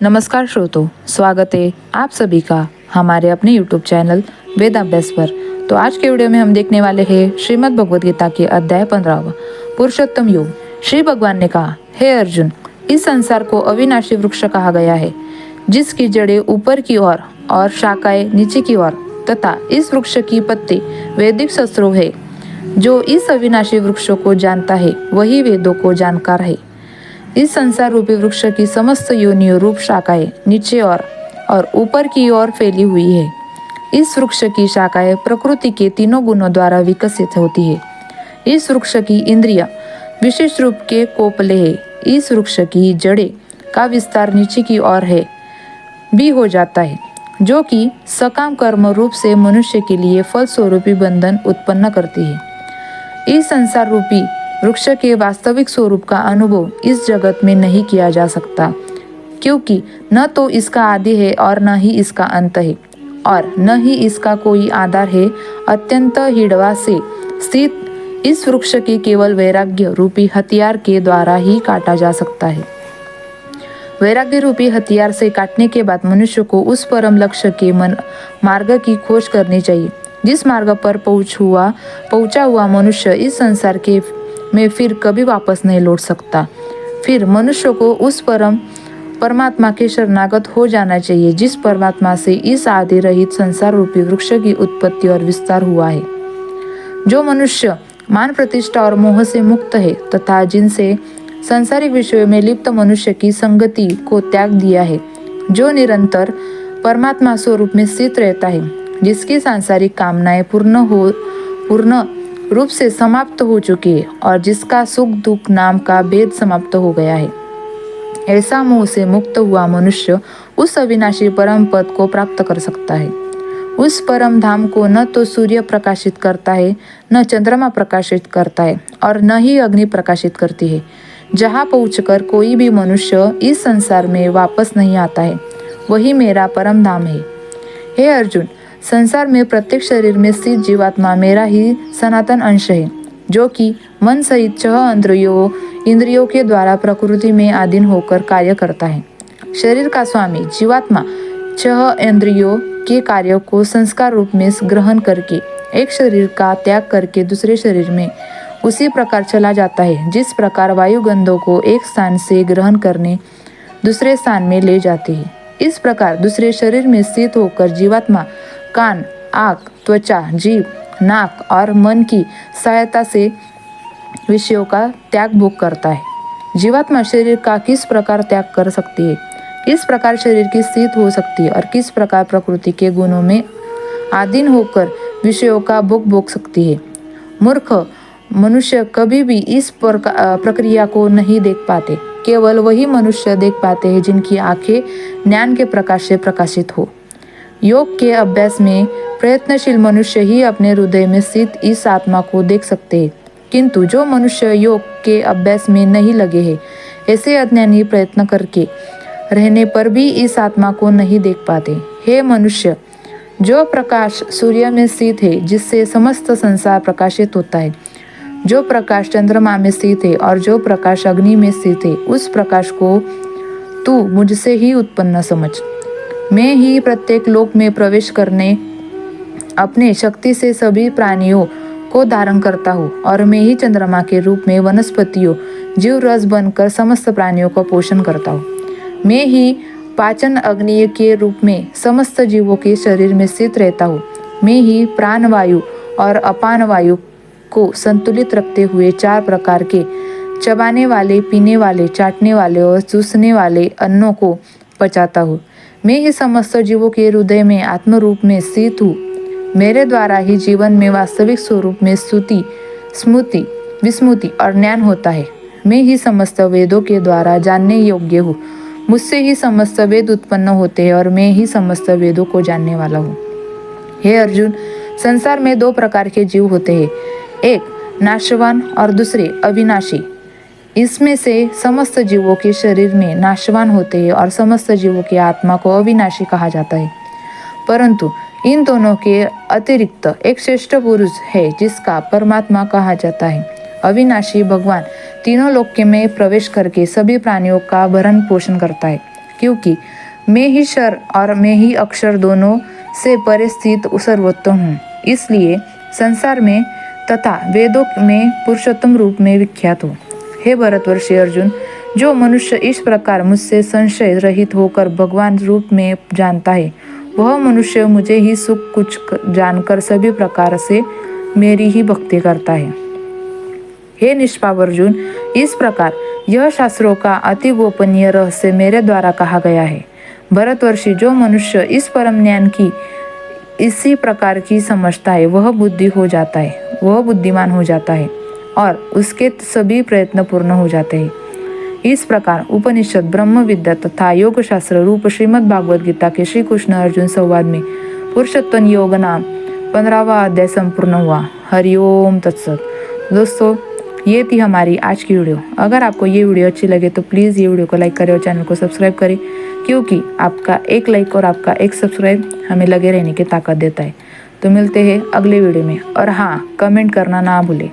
नमस्कार श्रोतों, स्वागत है आप सभी का हमारे अपने YouTube चैनल वेद अभ्यास पर। तो आज के वीडियो में हम देखने वाले हैं श्रीमद् भगवद गीता के अध्याय 15 पुरुषोत्तम योग। श्री भगवान ने कहा, हे अर्जुन, इस संसार को अविनाशी वृक्ष कहा गया है, जिसकी जड़ें ऊपर की ओर और शाखाएं नीचे की ओर, तथा इस वृक्ष की पत्ती वैदिक शस्त्रों है। जो इस अविनाशी वृक्षों को जानता है वही वेदों को जानकार है। इस संसार रूपी वृक्ष की समस्त योनियों रूप शाखाएं नीचे और ऊपर की ओर फैली हुई है। इस वृक्ष की शाखाएं प्रकृति के तीनों गुणों द्वारा विकसित होती है। इस वृक्ष की इंद्रिया विशेष रूप के कोपले है। इस वृक्ष की जड़ें का विस्तार नीचे की ओर है भी हो जाता है, जो कि सकाम कर्म रूप से मनुष्य के लिए फल स्वरूपी बंधन उत्पन्न करती है। इस संसार रूपी वृक्ष के वास्तविक स्वरूप का अनुभव इस जगत में नहीं किया जा सकता, क्योंकि न तो इसका आदि है और न ही इसका अंत है, और न ही इसका कोई आधार है। अत्यंत हिड़वा से स्थित इस वृक्ष के केवल वैराग्य रूपी हथियार के द्वारा ही काटा जा सकता है। वैराग्य रूपी हथियार से काटने के बाद मनुष्य को उस परम लक्ष्य के मार्ग की खोज करनी चाहिए, जिस मार्ग पर पहुंचा हुआ मनुष्य इस संसार के में फिर कभी वापस नहीं लौट सकता। फिर मनुष्य को उस परमात्मा के शरणागत हो जाना चाहिए, जिस परमात्मा से इस आदि रहित संसार रूपी वृक्ष की उत्पत्ति और विस्तार हुआ है। जो मनुष्य मान प्रतिष्ठा और मोह से मुक्त है तथा जिनसे सांसारिक विषयों में लिप्त मनुष्य की संगति को त्याग दिया है, जो निरंतर परमात्मा स्वरूप में स्थित रहता है, जिसकी सांसारिक कामनाएं पूर्ण रूप से समाप्त हो चुकी है और जिसका सुख दुख नाम का भेद समाप्त हो गया है, ऐसा मोह से मुक्त हुआ मनुष्य उस अविनाशी परम पद को प्राप्त कर सकता है। उस परम धाम को न तो सूर्य प्रकाशित करता है, न चंद्रमा प्रकाशित करता है, और न ही अग्नि प्रकाशित करती है। जहाँ पहुंचकर कोई भी मनुष्य इस संसार में वापस नहीं आता है, वही मेरा परम धाम है। हे अर्जुन, संसार में प्रत्येक शरीर में स्थित जीवात्मा मेरा ही सनातन अंश है, जो कि मन सहित 6 इंद्रियों के द्वारा प्रकृति में अधीन होकर कार्य करता है। शरीर का स्वामी जीवात्मा 6 इंद्रियों के कार्यों को संस्कार रूप में ग्रहण करके एक शरीर का त्याग करके दूसरे शरीर में उसी प्रकार चला जाता है, जिस प्रकार वायु गंधों को एक स्थान से ग्रहण करने दूसरे स्थान में ले जाती है। इस प्रकार दूसरे शरीर में स्थित होकर जीवात्मा कान, आँख, त्वचा, जीभ, नाक और मन की सहायता से विषयों का त्याग भोग करता है। जीवात्मा शरीर का किस प्रकार त्याग कर सकती है, किस प्रकार शरीर की स्थित हो सकती है और किस प्रकार प्रकृति के गुणों में अधीन होकर विषयों का भोग सकती है। मूर्ख मनुष्य कभी भी इस प्रक्रिया को नहीं देख पाते। केवल वही मनुष्य देख पाते हैं जिनकी आंखें ज्ञान के प्रकाश से प्रकाशित हो। योग के अभ्यास में प्रयत्नशील मनुष्य ही अपने हृदय में स्थित इस आत्मा को देख सकते हैं, किंतु जो मनुष्य योग के अभ्यास में नहीं लगे हैं, ऐसे अज्ञानी प्रयत्न करके रहने पर भी इस आत्मा को नहीं देख पाते। हे मनुष्य, जो प्रकाश सूर्य में स्थित है, जिससे समस्त संसार प्रकाशित होता है, जो प्रकाश चंद्रमा में स्थित है और जो प्रकाश अग्नि में स्थित है, उस प्रकाश को तू मुझसे ही उत्पन्न समझ। मैं ही प्रत्येक लोक में प्रवेश करने अपने शक्ति से सभी प्राणियों को धारण करता हूँ, और मैं ही चंद्रमा के रूप में वनस्पतियों जीव रस बनकर समस्त प्राणियों का पोषण करता हूँ। मैं ही पाचन अग्नि के रूप में समस्त जीवों के शरीर में स्थित रहता हूँ। मैं ही प्राण वायु और अपान वायु को संतुलित रखते हुए 4 प्रकार के चबाने वाले, पीने वाले, चाटने वाले और चूसने वाले अन्नों को पचाता हूँ। मैं ही समस्त जीवों के हृदय में आत्म रूप में स्थित हूँ। मेरे द्वारा ही जीवन में वास्तविक स्वरूप में स्तुति, स्मृति, विस्मृति और ज्ञान होता है। मैं ही समस्त वेदों के द्वारा जानने योग्य हूँ। मुझसे ही समस्त वेद उत्पन्न होते हैं और मैं ही समस्त वेदों को जानने वाला हूँ। हे अर्जुन, संसार में 2 प्रकार के जीव होते हैं, एक नाशवान और दूसरे अविनाशी। इसमें से समस्त जीवों के शरीर में नाशवान होते हैं और समस्त जीवों की आत्मा को अविनाशी कहा जाता है। परंतु इन दोनों के अतिरिक्त एक श्रेष्ठ पुरुष है, जिसका परमात्मा कहा जाता है। अविनाशी भगवान तीनों लोक में प्रवेश करके सभी प्राणियों का भरण पोषण करता है, क्योंकि मैं ही क्षर और मैं ही अक्षर दोनों से परे स्थित सर्वोत्तम हूँ। इसलिए संसार में तथा वेदों में पुरुषोत्तम रूप में विख्यात हूँ। हे भरतवर्षी अर्जुन, जो मनुष्य इस प्रकार मुझसे संशय रहित होकर भगवान रूप में जानता है, वह मनुष्य मुझे ही सुख कुछ जानकर सभी प्रकार से मेरी ही भक्ति करता है। हे निष्पाप अर्जुन, इस प्रकार यह शास्त्रों का अति गोपनीय रहस्य मेरे द्वारा कहा गया है। भरतवर्षी, जो मनुष्य इस परम ज्ञान की इसी प्रकार की समझता है, वह बुद्धिमान हो जाता है और उसके सभी प्रयत्न पूर्ण हो जाते हैं। इस प्रकार उपनिषद, ब्रह्म विद्या तथा योग शास्त्र रूप श्रीमद् भागवत गीता के श्री कृष्ण अर्जुन संवाद में पुरुषोत्तम योग नाम 15वां अध्याय संपूर्ण हुआ। हरिओम तत्सत। दोस्तों, ये थी हमारी आज की वीडियो। अगर आपको ये वीडियो अच्छी लगे तो प्लीज़ ये वीडियो को लाइक करें और चैनल को सब्सक्राइब करें, क्योंकि आपका एक लाइक और आपका एक सब्सक्राइब हमें लगे रहने की ताकत देता है। तो मिलते हैं अगले वीडियो में, और हाँ, कमेंट करना ना भूलें।